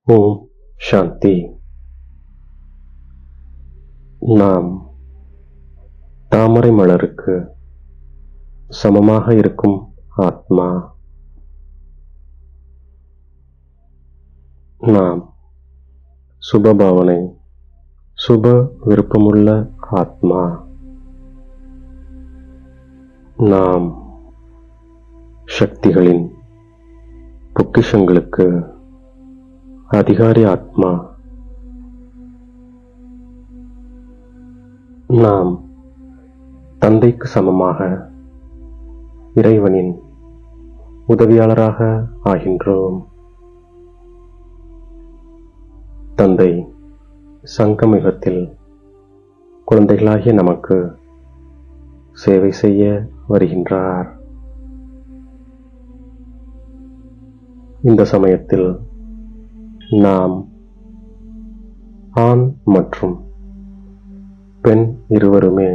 ஓம் சாந்தி. நாம் தாமரை மலருக்கு சமமாக இருக்கும் ஆத்மா. நாம் சுபபாவனை, சுப விருப்பமுள்ள ஆத்மா. நாம் சக்திகளின் பொக்கிஷங்களுக்கு அதிகாரி ஆத்மா. நாம் தந்தைக்கு சமமாக இறைவனின் உதவியாளராக ஆகின்றோம். தந்தை சங்கமிகத்தில் குழந்தைகளாகிய நமக்கு சேவை செய்ய வருகின்றார். இந்த சமயத்தில் நாம் ஆண் மற்றும் பெண் இருவருமே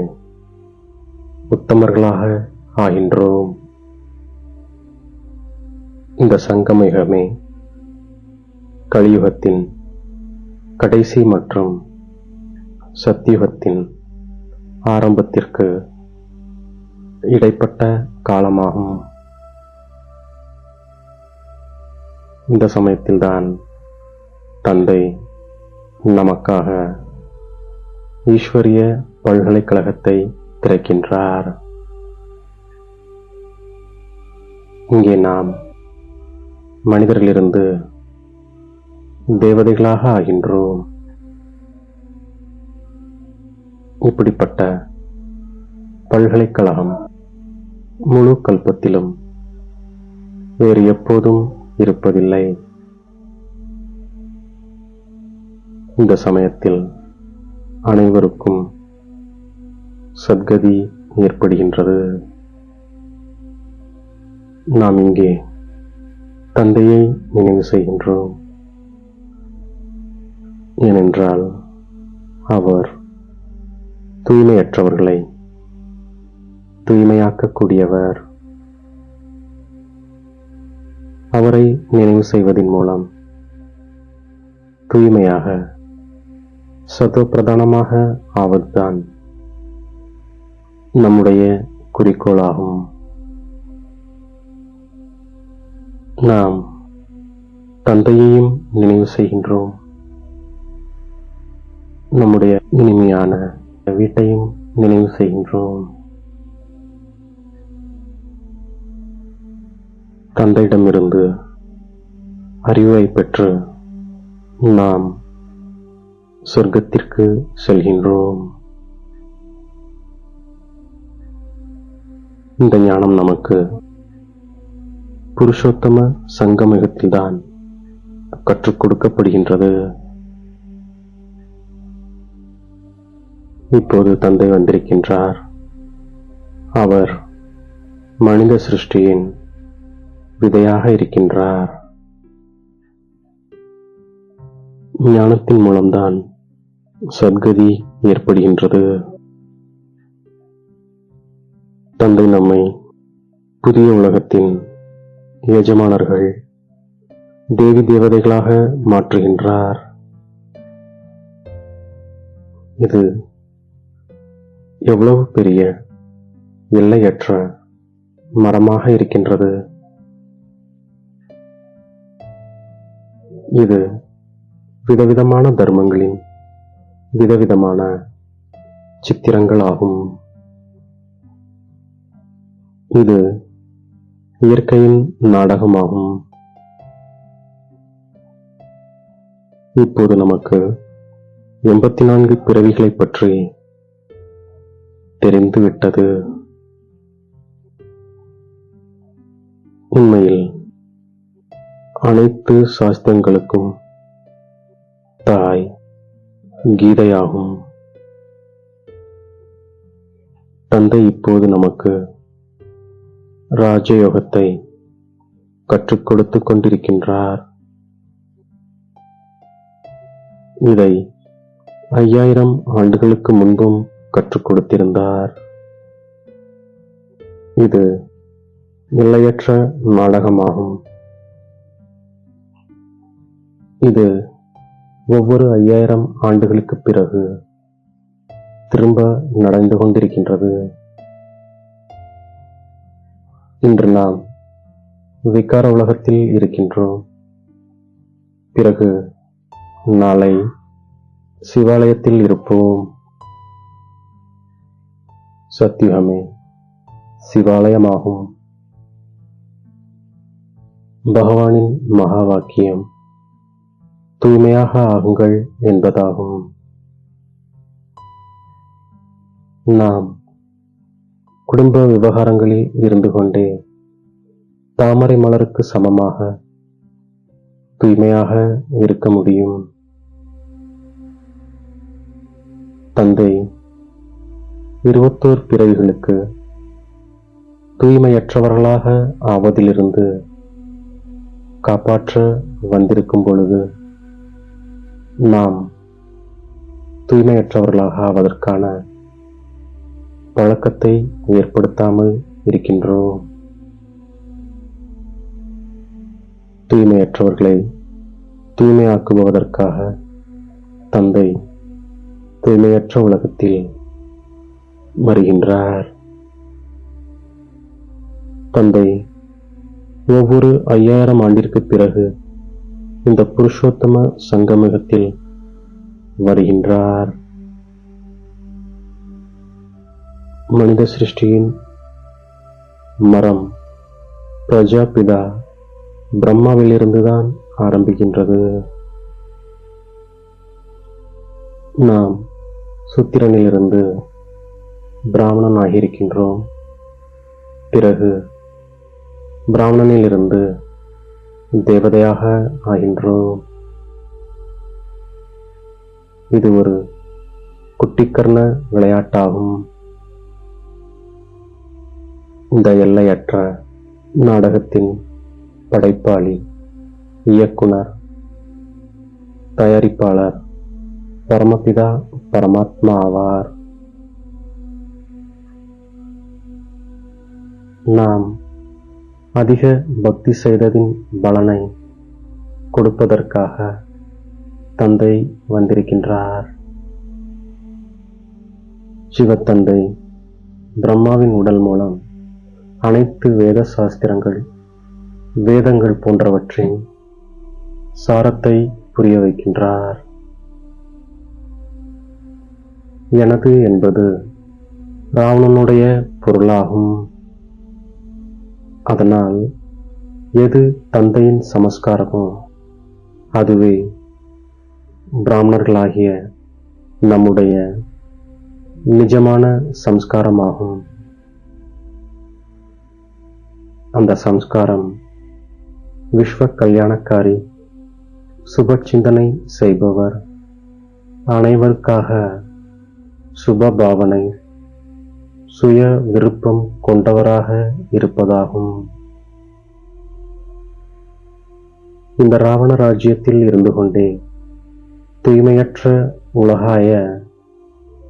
உத்தமர்களாக ஆகின்றோம். இந்த சங்கமிகமே கலியுகத்தின் கடைசி மற்றும் சத்தியுகத்தின் ஆரம்பத்திற்கு இடைப்பட்ட காலமாகும். இந்த சமயத்தில்தான் தந்தை நமக்காக ஈஸ்வரிய பல்கலைக்கழகத்தை திறக்கின்றார். இங்கே நாம் மனிதர்களிருந்து தேவதைகளாக ஆகின்றோம். இப்படிப்பட்ட பல்கலைக்கழகம் முழு கல்பத்திலும் வேறு எப்போதும் இருப்பதில்லை. இந்த சமயத்தில் அனைவருக்கும் சத்கதி ஏற்படுகின்றது. நாம் இங்கே தந்தையை நினைவு செய்கின்றோம். ஏனென்றால் அவர் தூய்மையற்றவர்களை தூய்மையாக்கக்கூடியவர். அவரை நினைவு செய்வதன் மூலம் தூய்மையாக சதோப்பிரதானமாக ஆவதுதான் நம்முடைய குறிக்கோளாகும். நாம் தந்தையையும் நினைவு செய்கின்றோம். நம்முடைய இனிமையான வீட்டையும் நினைவு செய்கின்றோம். தந்தையிடமிருந்து அறிவை பெற்று நாம் சொர்க்கத்திற்கு செல்கின்றோம். இந்த ஞானம் நமக்கு புருஷோத்தம சங்கமிகத்தில்தான் கற்றுக் கொடுக்கப்படுகின்றது. இப்போது தந்தை வந்திருக்கின்றார். அவர் மனித சிருஷ்டியின் விதையாக இருக்கின்றார். ஞானத்தின் மூலம்தான் சத்கதி ஏற்படுகின்றது. தந்தை நம்மை புதிய உலகத்தின் எஜமானர்கள், தேவி தேவதைகளாக மாற்றுகின்றார். இது எவ்வளவு பெரிய எல்லையற்ற மரமாக இருக்கின்றது. இது விதவிதமான தர்மங்களின் விதவிதமான சித்திரங்கள் ஆகும். இது இயற்கையின் நாடகமாகும். இப்போது நமக்கு 84 பிறவிகளை பற்றி தெரிந்துவிட்டது. உண்மையில் அனைத்து சாஸ்திரங்களுக்கும் தாய் கீதையாகும். தந்தை இப்போது நமக்கு ராஜயோகத்தை கற்றுக் கொடுத்து கொண்டிருக்கின்றார். இதை 5000 ஆண்டுகளுக்கு முன்பும் கற்றுக் கொடுத்திருந்தார். இது எல்லையற்ற நாடகமாகும். இது ஒவ்வொரு 5000 ஆண்டுகளுக்குப் பிறகு திரும்ப நடந்து கொண்டிருக்கின்றது. இன்று நாம் விகார உலகத்தில் இருக்கின்றோம். பிறகு நாளை சிவாலயத்தில் இருப்போம். சத்தியுகமே சிவாலயமாகும். பகவானின் மகா வாக்கியம் தூய்மையாக ஆகுங்கள் என்பதாகும். நாம் குடும்ப விவகாரங்களில் இருந்து கொண்டே தாமரை மலருக்கு சமமாக தூய்மையாக இருக்க முடியும். தந்தை 21 பிறவிகளுக்கு தூய்மையற்றவர்களாக ஆவதிலிருந்து காப்பாற்ற வந்திருக்கும் பொழுது நாம் தூய்மையற்றவர்களாக ஆவதற்கான பழக்கத்தை ஏற்படுத்தாமல் இருக்கின்றோம். தூய்மையற்றவர்களை தூய்மையாக்குவதற்காக தந்தை தூய்மையற்ற உலகத்தில் வருகின்றார். தந்தை ஒவ்வொரு 5000 ஆண்டிற்கு பிறகு இந்த புருஷோத்தம சங்கமத்தில் வருகின்றார். மனித சிருஷ்டியின் மரம் பிரஜாபிதா பிரம்மாவிலிருந்துதான் ஆரம்பிக்கின்றது. நாம் சூத்திரனிலிருந்து பிராமணன் ஆகியிருக்கின்றோம். பிறகு பிராமணனிலிருந்து தேவதையாக ஆகின்றோம். இது ஒரு குட்டிக்கர்ண விளையாட்டாகும். இந்த எல்லையற்ற நாடகத்தின் படைப்பாளி, இயக்குனர், தயாரிப்பாளர் பரமபிதா பரமாத்மா ஆவார். நாம் அதிக பக்தி செய்ததின் பலனை கொடுப்பதற்காக தந்தை வந்திருக்கின்றார். சிவத்தந்தை பிரம்மாவின் உடல் மூலம் அனைத்து வேத சாஸ்திரங்கள், வேதங்கள் போன்றவற்றின் சாரத்தை புரிய வைக்கின்றார். எனது என்பது ராவணனுடைய பொருளாகும். அதனால் எது தந்தையின் சமஸ்காரமோ அதுவே பிராமணர்களாகிய நம்முடைய நிஜமான சம்ஸ்காரமாகும். அந்த சம்ஸ்காரம் விஸ்வ கல்யாணக்காரி, சுப சிந்தனை செய்பவர், அனைவருக்காக சுப பாவனை, சுய விருப்பம் கொண்டவராக இருப்பதாகும். இந்த ராவண ராஜ்யத்தில் இருந்து கொண்டே தூய்மையற்ற உலகாய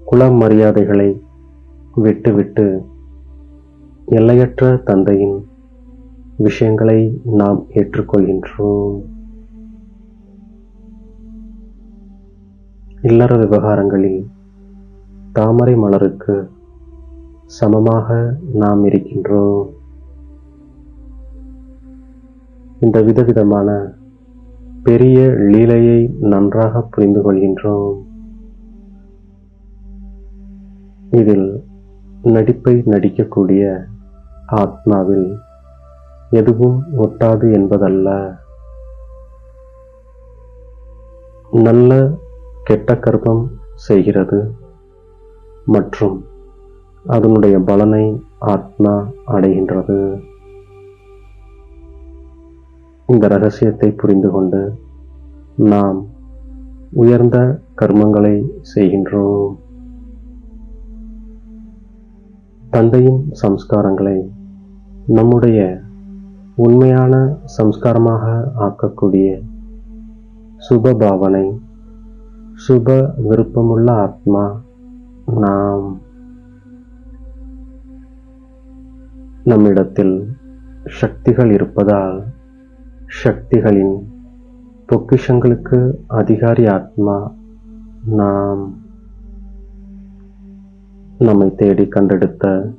குல மரியாதைகளை விட்டுவிட்டு எல்லையற்ற தந்தையின் விஷயங்களை நாம் ஏற்றுக்கொள்கின்றோம். இல்லற விவகாரங்களில் தாமரை மலருக்கு சமமாக நாம் இருக்கின்றோம். இந்த விதவிதமான பெரிய லீலையை நன்றாக புரிந்து கொள்கின்றோம். இதில் நடிப்பை நடிக்கக்கூடிய ஆத்மாவில் எதுவும் ஒட்டாது என்பதல்ல. நல்ல கெட்ட கர்மம் செய்கிறது மற்றும் அதனுடைய பலனை ஆத்மா அடைகின்றது. இந்த ரகசியத்தை புரிந்து கொண்டு நாம் உயர்ந்த கர்மங்களை செய்கின்றோம். தந்தையின் சம்ஸ்காரங்களை நம்முடைய உண்மையான சம்ஸ்காரமாக ஆக்கக்கூடிய சுப பாவனை, சுப விருப்பமுள்ள ஆத்மா நாம். நம்மிடத்தில் சக்திகள் இருப்பதால் சக்திகளின் பொக்கிஷங்களுக்கு அதிகாரி ஆத்மா நாம் நம்மை தேடி கண்டெடுத்த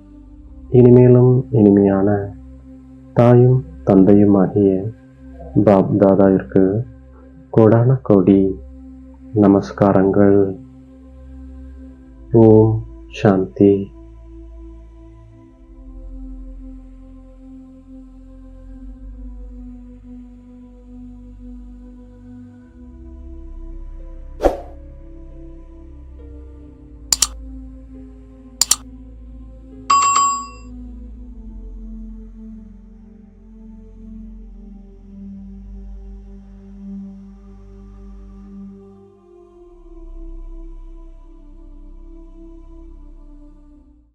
இனிமேலும் இனிமையான தாயும் தந்தையுமாகிய பாப் தாதாவிற்கு கோடான கோடி நமஸ்காரங்கள். ஓம் சாந்தி.